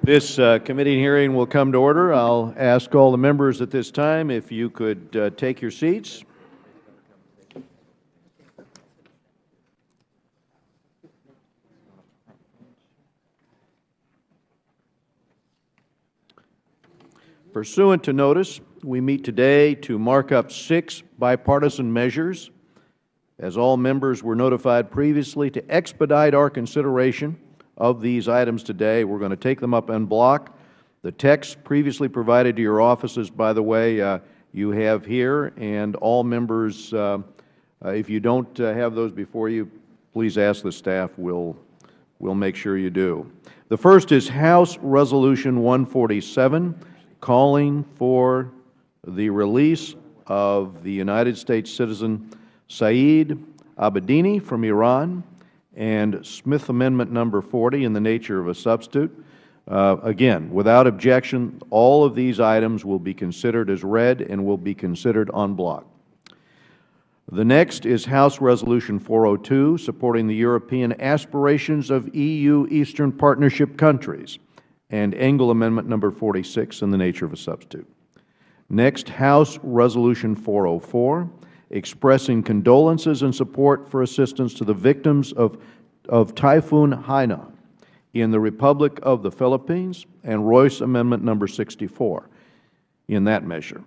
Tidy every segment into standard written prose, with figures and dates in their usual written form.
This committee hearing will come to order. I'll ask all the members at this time if you could take your seats. Pursuant to notice, we meet today to mark up 6 bipartisan measures. As all members were notified previously, to expedite our consideration of these items today, we're going to take them up en bloc. The text previously provided to your offices, by the way, you have here, and all members, if you don't have those before you, please ask the staff. We'll make sure you do. The first is House Resolution 147, calling for the release of the United States citizen Saeed Abedini from Iran, and Smith Amendment number 40 in the nature of a substitute. Again, without objection, all of these items will be considered as read and will be considered en bloc. The next is House Resolution 402, supporting the European aspirations of EU Eastern Partnership countries, and Engel Amendment number 46 in the nature of a substitute. Next, House Resolution 404, expressing condolences and support for assistance to the victims of Typhoon Haiyan in the Republic of the Philippines, and Royce Amendment number 64 in that measure.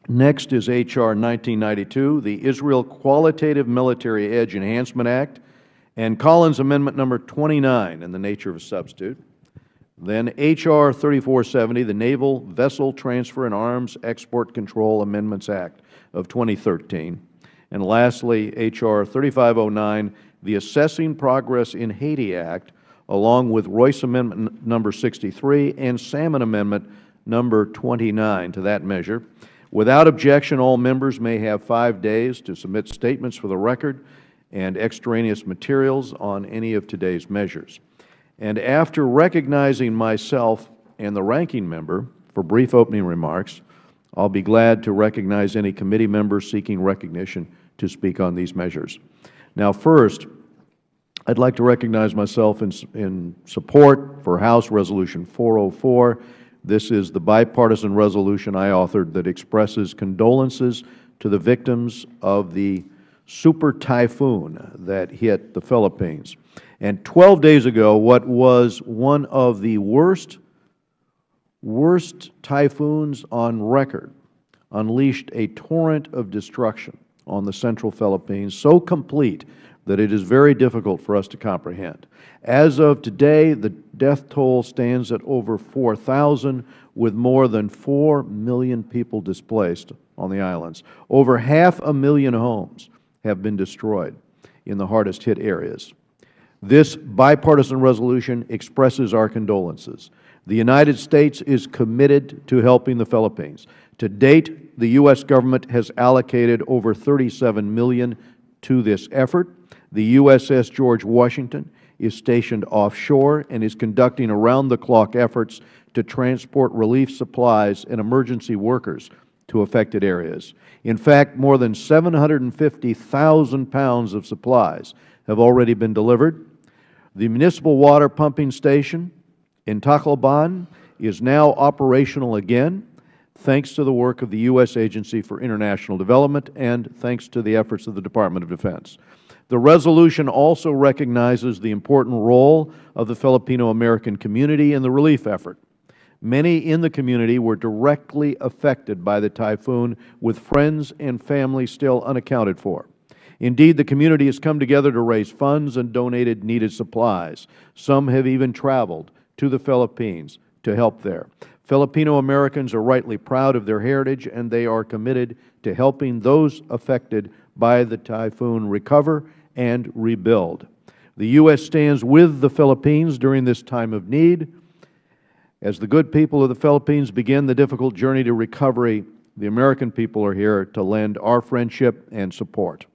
Next is H.R. 1992, the Israel Qualitative Military Edge Enhancement Act, and Collins Amendment number 29 in the nature of a substitute. Then H.R. 3470, the Naval Vessel Transfer and Arms Export Control Amendments Act of 2013. And lastly, H.R. 3509, the Assessing Progress in Haiti Act, along with Royce Amendment number 63 and Salmon Amendment number 29 to that measure. Without objection, all members may have 5 days to submit statements for the record and extraneous materials on any of today's measures. And after recognizing myself and the ranking member for brief opening remarks, I'll be glad to recognize any committee members seeking recognition to speak on these measures. Now, first, I'd like to recognize myself in support for House Resolution 404. This is the bipartisan resolution I authored that expresses condolences to the victims of the super typhoon that hit the Philippines. And 12 days ago, what was one of the worst typhoons on record unleashed a torrent of destruction on the central Philippines, so complete that it is very difficult for us to comprehend. As of today, the death toll stands at over 4,000, with more than 4 million people displaced on the islands. Over 500,000 homes have been destroyed in the hardest hit areas. This bipartisan resolution expresses our condolences. The United States is committed to helping the Philippines. To date, the U.S. government has allocated over $37 million to this effort. The USS George Washington is stationed offshore and is conducting around-the-clock efforts to transport relief supplies and emergency workers to affected areas. In fact, more than 750,000 pounds of supplies have already been delivered. The municipal water pumping station in Tacloban is now operational again, thanks to the work of the U.S. Agency for International Development and thanks to the efforts of the Department of Defense. The resolution also recognizes the important role of the Filipino-American community in the relief effort. Many in the community were directly affected by the typhoon, with friends and family still unaccounted for. Indeed, the community has come together to raise funds and donated needed supplies. Some have even traveled to the Philippines to help there. Filipino Americans are rightly proud of their heritage, and they are committed to helping those affected by the typhoon recover and rebuild. The U.S. stands with the Philippines during this time of need. As the good people of the Philippines begin the difficult journey to recovery, the American people are here to lend our friendship and support.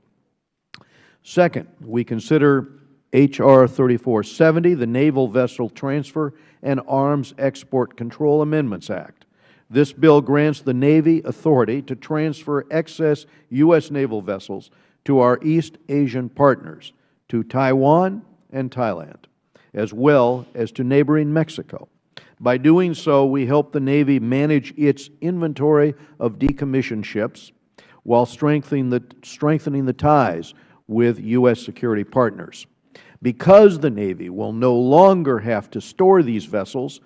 Second, we consider H.R. 3470, the Naval Vessel Transfer and Arms Export Control Amendments Act. This bill grants the Navy authority to transfer excess U.S. naval vessels to our East Asian partners, to Taiwan and Thailand, as well as to neighboring Mexico. By doing so, we help the Navy manage its inventory of decommissioned ships while strengthening the ties with U.S. security partners. Because the Navy will no longer have to store these vessels,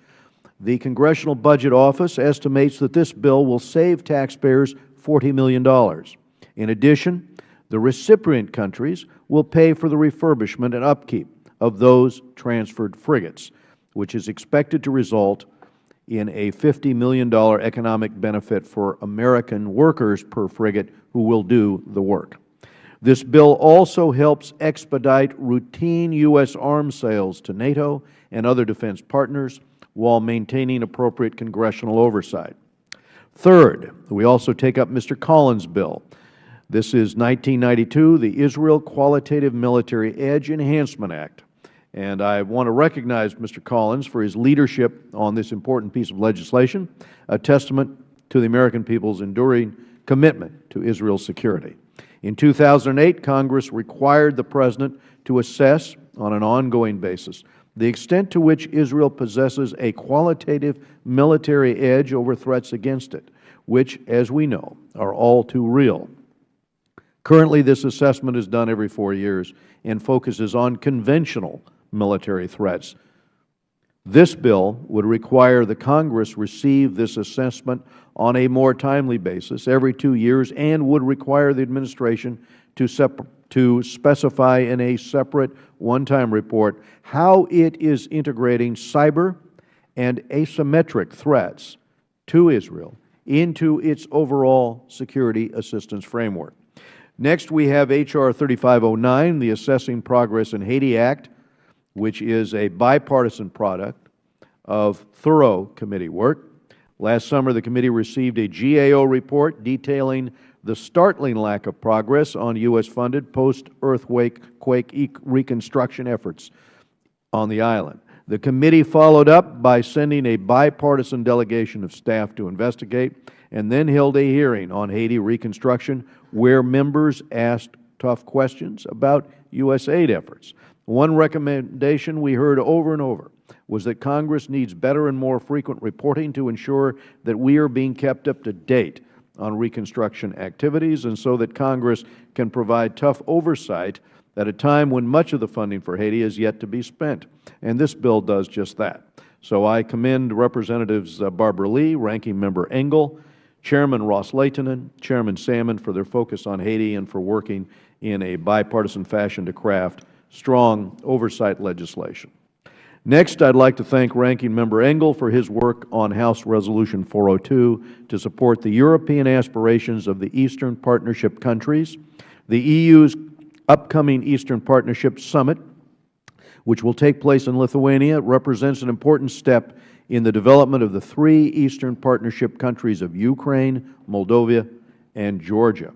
the Congressional Budget Office estimates that this bill will save taxpayers $40 million. In addition, the recipient countries will pay for the refurbishment and upkeep of those transferred frigates, which is expected to result in a $50 million economic benefit for American workers per frigate who will do the work. This bill also helps expedite routine U.S. arms sales to NATO and other defense partners while maintaining appropriate congressional oversight. Third, we also take up Mr. Collins' bill. This is 1992, the Israel Qualitative Military Edge Enhancement Act. And I want to recognize Mr. Collins for his leadership on this important piece of legislation, a testament to the American people's enduring commitment to Israel's security. In 2008, Congress required the President to assess, on an ongoing basis, the extent to which Israel possesses a qualitative military edge over threats against it, which, as we know, are all too real. Currently, this assessment is done every 4 years and focuses on conventional military threats. This bill would require the Congress receive this assessment on a more timely basis every 2 years and would require the Administration to specify in a separate one-time report how it is integrating cyber and asymmetric threats to Israel into its overall security assistance framework. Next, we have H.R. 3509, the Assessing Progress in Haiti Act, which is a bipartisan product of thorough committee work. Last summer, the committee received a GAO report detailing the startling lack of progress on U.S.-funded post-earthquake reconstruction efforts on the island. The committee followed up by sending a bipartisan delegation of staff to investigate and then held a hearing on Haiti reconstruction where members asked tough questions about U.S. aid efforts. One recommendation we heard over and over was that Congress needs better and more frequent reporting to ensure that we are being kept up to date on reconstruction activities and so that Congress can provide tough oversight at a time when much of the funding for Haiti is yet to be spent. And this bill does just that. So I commend Representatives Barbara Lee, Ranking Member Engel, Chairman Ross Leitonen, Chairman Salmon for their focus on Haiti and for working in a bipartisan fashion to craft strong oversight legislation. Next, I'd like to thank Ranking Member Engel for his work on House Resolution 402 to support the European aspirations of the Eastern Partnership countries. The EU's upcoming Eastern Partnership Summit, which will take place in Lithuania, represents an important step in the development of the 3 Eastern Partnership countries of Ukraine, Moldova, and Georgia.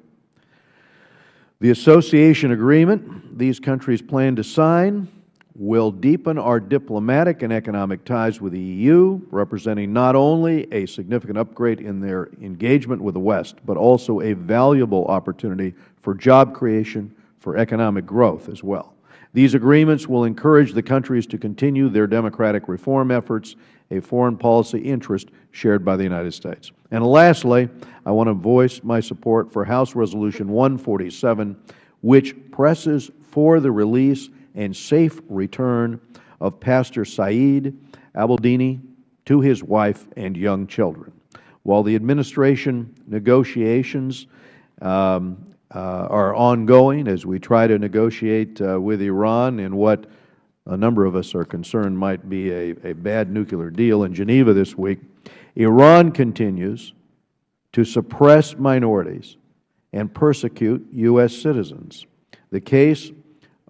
The association agreement these countries plan to sign will deepen our diplomatic and economic ties with the EU, representing not only a significant upgrade in their engagement with the West, but also a valuable opportunity for job creation, for economic growth as well. These agreements will encourage the countries to continue their democratic reform efforts, a foreign policy interest shared by the United States. And lastly, I want to voice my support for House Resolution 147, which presses for the release and safe return of Pastor Saeed Abedini to his wife and young children. While the administration negotiations are ongoing as we try to negotiate with Iran in what a number of us are concerned might be a bad nuclear deal in Geneva this week, Iran continues to suppress minorities and persecute U.S. citizens. The case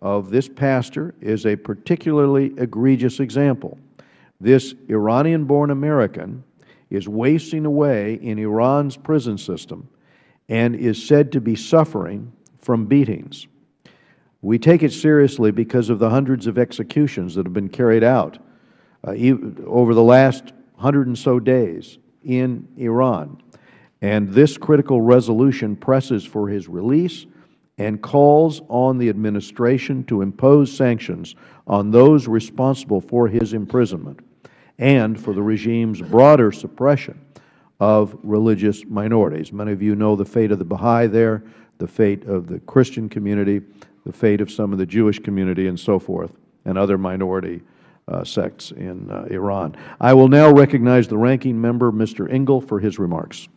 of this pastor is a particularly egregious example. This Iranian-born American is wasting away in Iran's prison system and is said to be suffering from beatings. We take it seriously because of the hundreds of executions that have been carried out over the last 100 and so days in Iran. And this critical resolution presses for his release and calls on the administration to impose sanctions on those responsible for his imprisonment. and for the regime's broader suppression of religious minorities. Many of you know the fate of the Baha'i there, the fate of the Christian community, the fate of some of the Jewish community, and so forth, and other minority sects in Iran. I will now recognize the ranking member, Mr. Engel, for his remarks.